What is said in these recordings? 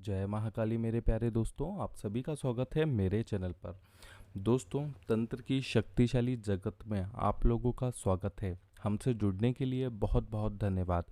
जय महाकाली मेरे प्यारे दोस्तों, आप सभी का स्वागत है मेरे चैनल पर। दोस्तों, तंत्र की शक्तिशाली जगत में आप लोगों का स्वागत है। हमसे जुड़ने के लिए बहुत बहुत धन्यवाद।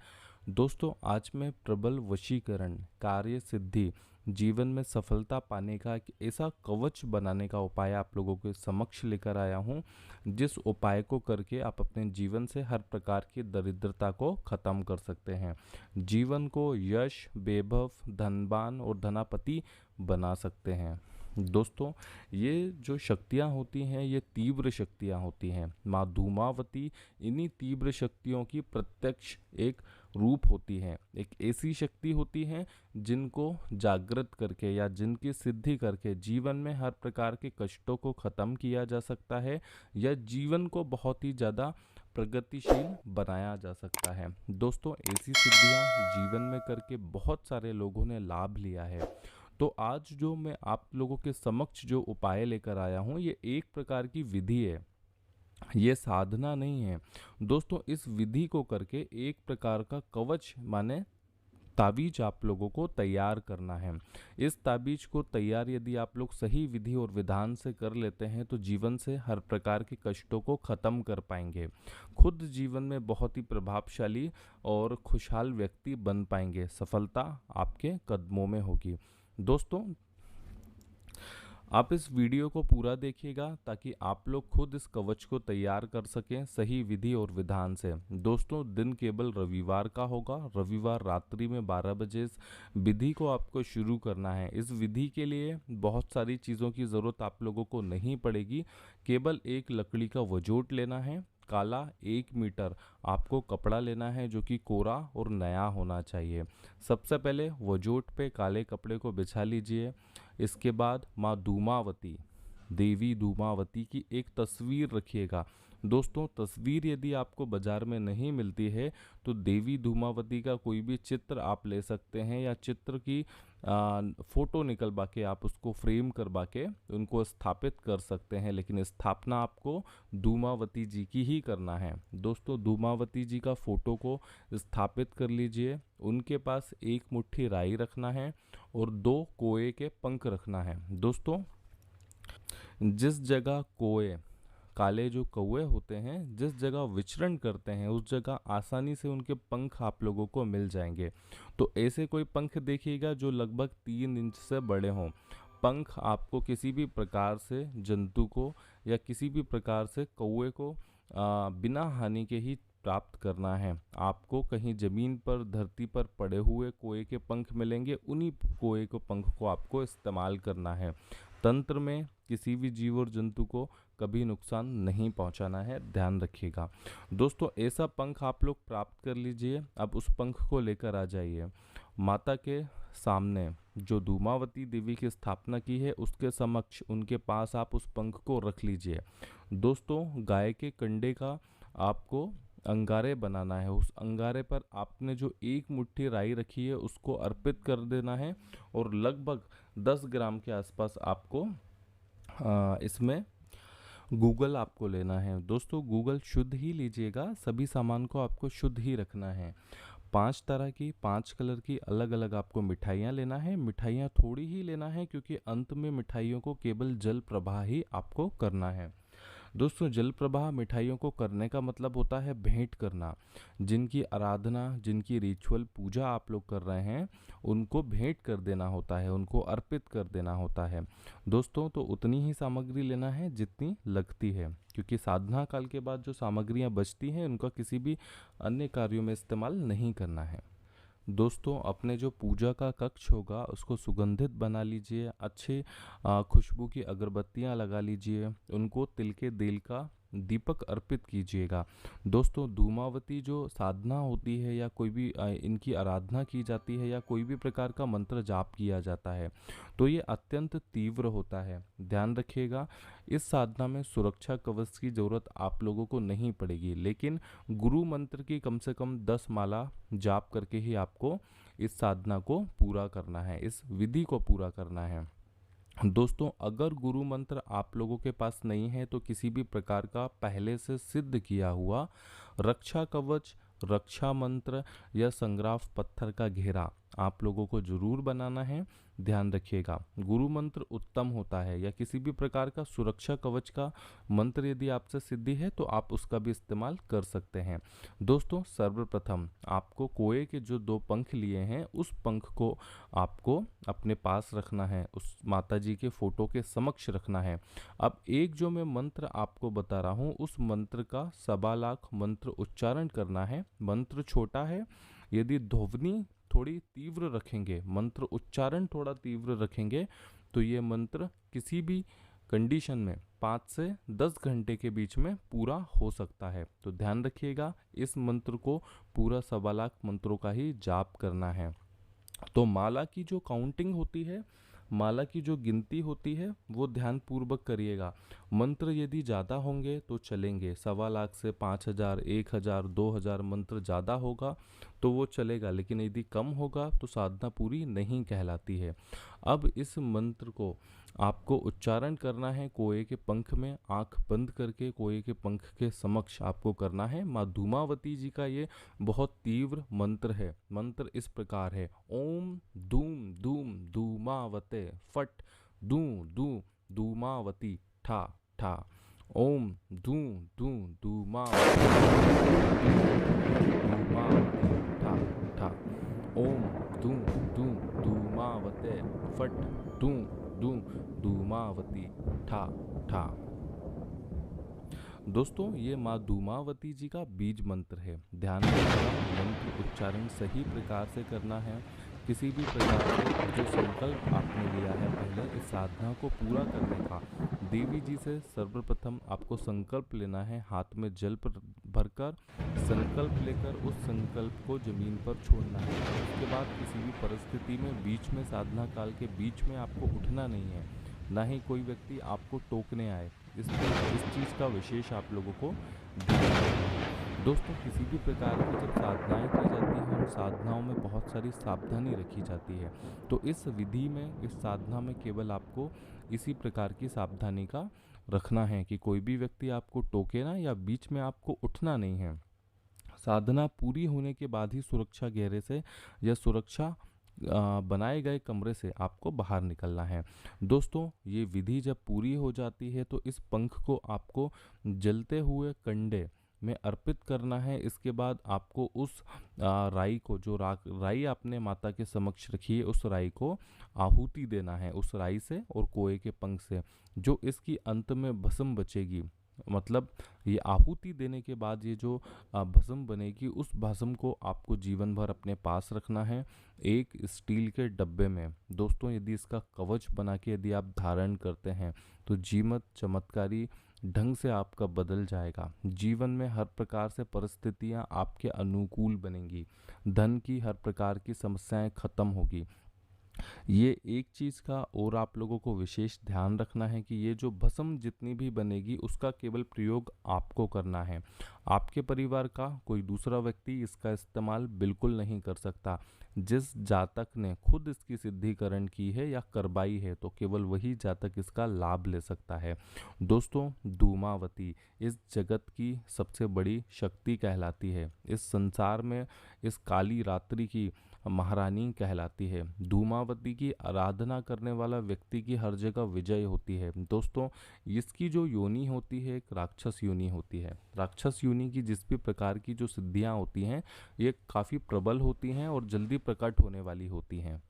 दोस्तों, आज मैं प्रबल वशीकरण, कार्य सिद्धि, जीवन में सफलता पाने का एक ऐसा कवच बनाने का उपाय आप लोगों के समक्ष लेकर आया हूँ, जिस उपाय को करके आप अपने जीवन से हर प्रकार की दरिद्रता को खत्म कर सकते हैं, जीवन को यश, वैभव, धनवान और धनापति बना सकते हैं। दोस्तों, ये जो शक्तियाँ होती हैं ये तीव्र शक्तियाँ होती हैं। माँ धूमावती इन्हीं तीव्र शक्तियों की प्रत्यक्ष एक रूप होती है। एक ऐसी शक्ति होती है जिनको जागृत करके या जिनकी सिद्धि करके जीवन में हर प्रकार के कष्टों को ख़त्म किया जा सकता है या जीवन को बहुत ही ज़्यादा प्रगतिशील बनाया जा सकता है। दोस्तों, ऐसी सिद्धियां जीवन में करके बहुत सारे लोगों ने लाभ लिया है। तो आज जो मैं आप लोगों के समक्ष जो उपाय लेकर आया हूँ ये एक प्रकार की विधि है, ये साधना नहीं है। दोस्तों, इस विधि को करके एक प्रकार का कवच माने ताबीज आप लोगों को तैयार करना है। इस ताबीज को तैयार यदि आप लोग सही विधि और विधान से कर लेते हैं तो जीवन से हर प्रकार के कष्टों को ख़त्म कर पाएंगे, खुद जीवन में बहुत ही प्रभावशाली और खुशहाल व्यक्ति बन पाएंगे। सफलता आपके कदमों में होगी। दोस्तों, आप इस वीडियो को पूरा देखिएगा ताकि आप लोग खुद इस कवच को तैयार कर सकें सही विधि और विधान से। दोस्तों, दिन केवल रविवार का होगा। रविवार रात्रि में 12 बजे इस विधि को आपको शुरू करना है। इस विधि के लिए बहुत सारी चीज़ों की ज़रूरत आप लोगों को नहीं पड़ेगी। केवल एक लकड़ी का वजोट लेना है, काला 1 मीटर आपको कपड़ा लेना है जो कि कोरा और नया होना चाहिए। सबसे पहले वजोट पे काले कपड़े को बिछा लीजिए। इसके बाद माँ धूमावती, देवी धूमावती की एक तस्वीर रखिएगा। दोस्तों, तस्वीर यदि आपको बाजार में नहीं मिलती है तो देवी धूमावती का कोई भी चित्र आप ले सकते हैं या चित्र की फोटो निकलवा के आप उसको फ्रेम करवा के उनको स्थापित कर सकते हैं, लेकिन स्थापना आपको धूमावती जी की ही करना है। दोस्तों, धूमावती जी का फोटो को स्थापित कर लीजिए। उनके पास एक मुट्ठी राई रखना है और 2 कोए के पंख रखना है। दोस्तों, जिस जगह कोए, काले जो कौए होते हैं, जिस जगह विचरण करते हैं उस जगह आसानी से उनके पंख आप लोगों को मिल जाएंगे। तो ऐसे कोई पंख देखिएगा जो लगभग 3 इंच से बड़े हों। पंख आपको किसी भी प्रकार से जंतु को या किसी भी प्रकार से कौए को बिना हानि के ही प्राप्त करना है। आपको कहीं जमीन पर, धरती पर पड़े हुए कोए के पंख मिलेंगे, उन्हीं कोए के पंख को आपको इस्तेमाल करना है। तंत्र में किसी भी जीव और जंतु को कभी नुकसान नहीं पहुंचाना है, ध्यान रखिएगा। दोस्तों, ऐसा पंख आप लोग प्राप्त कर लीजिए। अब उस पंख को लेकर आ जाइए माता के सामने, जो धूमावती देवी की स्थापना की है उसके समक्ष, उनके पास आप उस पंख को रख लीजिए। दोस्तों, गाय के कंडे का आपको अंगारे बनाना है। उस अंगारे पर आपने जो 1 मुट्ठी राई रखी है उसको अर्पित कर देना है और लगभग 10 ग्राम के आसपास आपको इसमें गूगल आपको लेना है। दोस्तों, गूगल शुद्ध ही लीजिएगा, सभी सामान को आपको शुद्ध ही रखना है। 5 तरह की, 5 कलर की अलग अलग आपको मिठाइयाँ लेना है। मिठाइयाँ थोड़ी ही लेना है क्योंकि अंत में मिठाइयों को केवल जल प्रवाह ही आपको करना है। दोस्तों, जल प्रवाह मिठाइयों को करने का मतलब होता है भेंट करना। जिनकी आराधना, जिनकी रिचुअल पूजा आप लोग कर रहे हैं उनको भेंट कर देना होता है, उनको अर्पित कर देना होता है। दोस्तों, तो उतनी ही सामग्री लेना है जितनी लगती है, क्योंकि साधना काल के बाद जो सामग्रियां बचती हैं उनका किसी भी अन्य कार्यों में इस्तेमाल नहीं करना है। दोस्तों, अपने जो पूजा का कक्ष होगा उसको सुगंधित बना लीजिए। अच्छे खुशबू की अगरबत्तियां लगा लीजिए। उनको तिल के तेल का दीपक अर्पित कीजिएगा। दोस्तों, धूमावती जो साधना होती है या कोई भी इनकी आराधना की जाती है या कोई भी प्रकार का मंत्र जाप किया जाता है तो ये अत्यंत तीव्र होता है, ध्यान रखिएगा। इस साधना में सुरक्षा कवच की ज़रूरत आप लोगों को नहीं पड़ेगी, लेकिन गुरु मंत्र की कम से कम 10 माला जाप करके ही आपको इस साधना को पूरा करना है, इस विधि को पूरा करना है। दोस्तों, अगर गुरु मंत्र आप लोगों के पास नहीं है तो किसी भी प्रकार का पहले से सिद्ध किया हुआ रक्षा कवच, रक्षा मंत्र या संग्राफ पत्थर का घेरा आप लोगों को जरूर बनाना है। ध्यान रखिएगा, गुरु मंत्र उत्तम होता है या किसी भी प्रकार का सुरक्षा कवच का मंत्र यदि आपसे सिद्धि है तो आप उसका भी इस्तेमाल कर सकते हैं। दोस्तों, सर्वप्रथम आपको कोए के जो 2 पंख लिए हैं उस पंख को आपको अपने पास रखना है, उस माता जी के फोटो के समक्ष रखना है। अब एक जो मैं मंत्र आपको बता रहा हूँ उस मंत्र का 1.25 लाख मंत्र उच्चारण करना है। मंत्र छोटा है, यदि ध्वनि थोड़ी तीव्र रखेंगे, मंत्र उच्चारण थोड़ा तीव्र रखेंगे तो ये मंत्र किसी भी कंडीशन में 5 से 10 घंटे के बीच में पूरा हो सकता है। तो ध्यान रखिएगा, इस मंत्र को पूरा 1.25 लाख मंत्रों का ही जाप करना है। तो माला की जो काउंटिंग होती है, माला की जो गिनती होती है वो ध्यान पूर्वक करिएगा। मंत्र यदि ज़्यादा होंगे तो चलेंगे, 1.25 लाख से 5,000, 1,000, 2,000 मंत्र ज़्यादा होगा तो वो चलेगा, लेकिन यदि कम होगा तो साधना पूरी नहीं कहलाती है। अब इस मंत्र को आपको उच्चारण करना है कोए के पंख में, आंख बंद करके कोए के पंख के समक्ष आपको करना है। माँ धूमावती जी का ये बहुत तीव्र मंत्र है। मंत्र इस प्रकार है, ओम धूम धूम धूमावते फट दू दू धूमावती ठा ठा। ओम धू धू धूमावती धूमावती ठा ठा। ओम धू धू धूमावते फट दू दू धूमावती ठा ठा। दोस्तों, ये माँ धूमावती जी का बीज मंत्र है। ध्यान रखिएगा, मंत्र उच्चारण सही प्रकार से करना है। किसी भी प्रकार से जो संकल्प आपने लिया है पहले इस साधना को पूरा करने का, देवी जी से सर्वप्रथम आपको संकल्प लेना है। हाथ में जल भरकर संकल्प लेकर उस संकल्प को जमीन पर छोड़ना है। उसके बाद किसी भी परिस्थिति में बीच में, साधना काल के बीच में आपको उठना नहीं है, ना ही कोई व्यक्ति आपको टोकने आए। इस चीज़ का विशेष आप लोगों को ध्यान रखना है। दोस्तों, किसी भी प्रकार की जब साधनाएं की जाती हैं उन साधनाओं में बहुत सारी सावधानी रखी जाती है। तो इस विधि में, इस साधना में केवल आपको इसी प्रकार की सावधानी का रखना है कि कोई भी व्यक्ति आपको टोके ना, या बीच में आपको उठना नहीं है। साधना पूरी होने के बाद ही सुरक्षा घेरे से या सुरक्षा बनाए गए कमरे से आपको बाहर निकलना है। दोस्तों, ये विधि जब पूरी हो जाती है तो इस पंख को आपको जलते हुए कंडे में अर्पित करना है। इसके बाद आपको उस राई को, जो राई आपने माता के समक्ष रखी है, उस राई को आहुति देना है, उस राई से और कोए के पंख से। जो इसकी अंत में भस्म बचेगी, मतलब ये आहुति देने के बाद ये जो भस्म बनेगी, उस भस्म को आपको जीवन भर अपने पास रखना है एक स्टील के डब्बे में। दोस्तों, यदि इसका कवच बना के यदि आप धारण करते हैं तो जीवन चमत्कारी ढंग से आपका बदल जाएगा। जीवन में हर प्रकार से परिस्थितियां आपके अनुकूल बनेंगी, धन की हर प्रकार की समस्याएं खत्म होगी। ये एक चीज़ का और आप लोगों को विशेष ध्यान रखना है कि ये जो भस्म जितनी भी बनेगी उसका केवल प्रयोग आपको करना है। आपके परिवार का कोई दूसरा व्यक्ति इसका इस्तेमाल बिल्कुल नहीं कर सकता। जिस जातक ने खुद इसकी सिद्धिकरण की है या करवाई है तो केवल वही जातक इसका लाभ ले सकता है। दोस्तों, धूमावती इस जगत की सबसे बड़ी शक्ति कहलाती है। इस संसार में इस काली रात्रि की महारानी कहलाती है। धूमावती की आराधना करने वाला व्यक्ति की हर जगह विजय होती है। दोस्तों, इसकी जो योनि होती है एक राक्षस योनि होती है। राक्षस योनि की जिस भी प्रकार की जो सिद्धियां होती हैं ये काफ़ी प्रबल होती हैं और जल्दी प्रकट होने वाली होती हैं।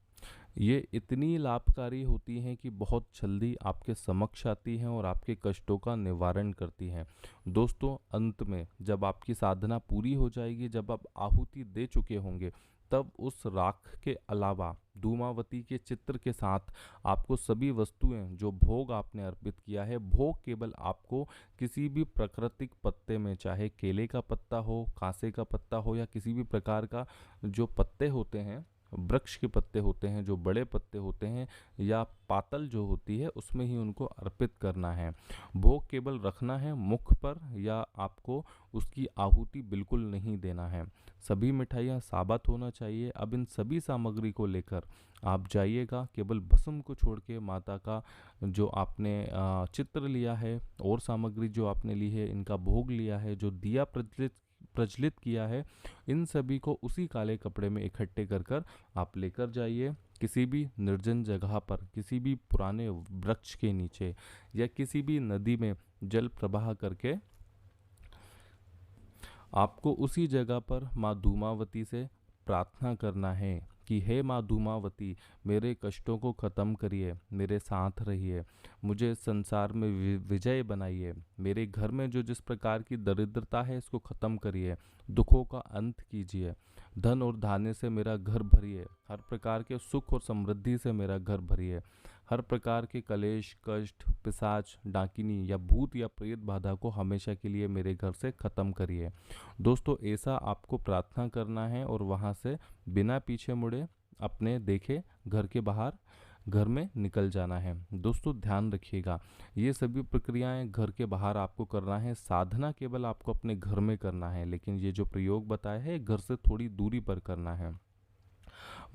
ये इतनी लाभकारी होती हैं कि बहुत जल्दी आपके समक्ष आती हैं और आपके कष्टों का निवारण करती हैं। दोस्तों, अंत में जब आपकी साधना पूरी हो जाएगी, जब आप आहुति दे चुके होंगे, तब उस राख के अलावा धूमावती के चित्र के साथ आपको सभी वस्तुएं, जो भोग आपने अर्पित किया है, भोग केवल आपको किसी भी प्राकृतिक पत्ते में, चाहे केले का पत्ता हो, कांसे का पत्ता हो या किसी भी प्रकार का जो पत्ते होते हैं, वृक्ष के पत्ते होते हैं, जो बड़े पत्ते होते हैं या पातल जो होती है, उसमें ही उनको अर्पित करना है। भोग केवल रखना है मुख पर, या आपको उसकी आहुति बिल्कुल नहीं देना है। सभी मिठाइयाँ साबत होना चाहिए। अब इन सभी सामग्री को लेकर आप जाइएगा, केवल भस्म को छोड़ के माता का जो आपने चित्र लिया है और सामग्री जो आपने ली है, इनका भोग लिया है, जो दिया प्रज्वलित प्रज्वलित किया है, इन सभी को उसी काले कपड़े में इकट्ठे कर कर आप लेकर जाइए किसी भी निर्जन जगह पर, किसी भी पुराने वृक्ष के नीचे या किसी भी नदी में जल प्रवाह करके आपको उसी जगह पर माँ धूमावती से प्रार्थना करना है कि हे माँ धूमावती, मेरे कष्टों को ख़त्म करिए, मेरे साथ रहिए, मुझे संसार में विजय बनाइए, मेरे घर में जो जिस प्रकार की दरिद्रता है इसको ख़त्म करिए, दुखों का अंत कीजिए, धन और धान्य से मेरा घर भरिए, हर प्रकार के सुख और समृद्धि से मेरा घर भरिए, हर प्रकार के कलेश, कष्ट, पिशाच, डाकिनी या भूत या प्रेत बाधा को हमेशा के लिए मेरे घर से ख़त्म करिए। दोस्तों, ऐसा आपको प्रार्थना करना है और वहाँ से बिना पीछे मुड़े अपने देखे घर के बाहर घर में निकल जाना है। दोस्तों ध्यान रखिएगा, ये सभी प्रक्रियाएं घर के बाहर आपको करना है, साधना केवल आपको अपने घर में करना है, लेकिन ये जो प्रयोग बताया है घर से थोड़ी दूरी पर करना है।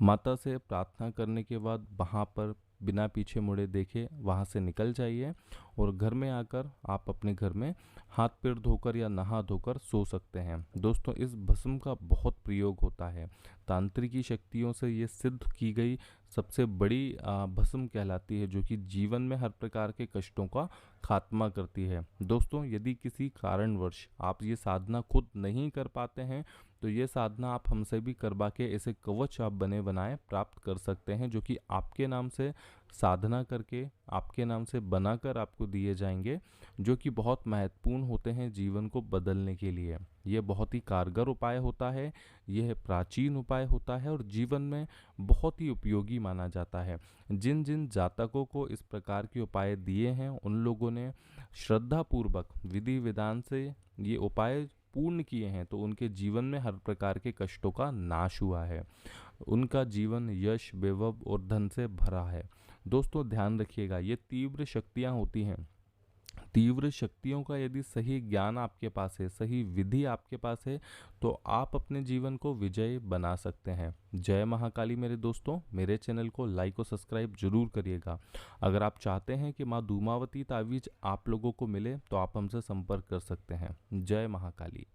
माता से प्रार्थना करने के बाद वहाँ पर बिना पीछे मुड़े देखे वहाँ से निकल जाइए और घर में आकर आप अपने घर में हाथ पैर धोकर या नहा धोकर सो सकते हैं। दोस्तों, इस भस्म का बहुत प्रयोग होता है, तांत्रिकी शक्तियों से ये सिद्ध की गई सबसे बड़ी भस्म कहलाती है, जो कि जीवन में हर प्रकार के कष्टों का खात्मा करती है। दोस्तों, यदि किसी कारणवश आप ये साधना खुद नहीं कर पाते हैं तो ये साधना आप हमसे भी करवा के ऐसे कवच आप बने बनाए प्राप्त कर सकते हैं, जो कि आपके नाम से साधना करके आपके नाम से बनाकर आपको दिए जाएंगे, जो कि बहुत महत्वपूर्ण होते हैं जीवन को बदलने के लिए। यह बहुत ही कारगर उपाय होता है, यह प्राचीन उपाय होता है और जीवन में बहुत ही उपयोगी माना जाता है। जिन जिन जातकों को इस प्रकार के उपाय दिए हैं उन लोगों ने श्रद्धापूर्वक विधि विधान से ये उपाय पूर्ण किए हैं तो उनके जीवन में हर प्रकार के कष्टों का नाश हुआ है, उनका जीवन यश, वैभव और धन से भरा है। दोस्तों ध्यान रखिएगा, ये तीव्र शक्तियां होती हैं, तीव्र शक्तियों का यदि सही ज्ञान आपके पास है, सही विधि आपके पास है, तो आप अपने जीवन को विजय बना सकते हैं। जय महाकाली मेरे दोस्तों, मेरे चैनल को लाइक और सब्सक्राइब जरूर करिएगा। अगर आप चाहते हैं कि माँ धूमावती तावीज आप लोगों को मिले तो आप हमसे संपर्क कर सकते हैं। जय महाकाली।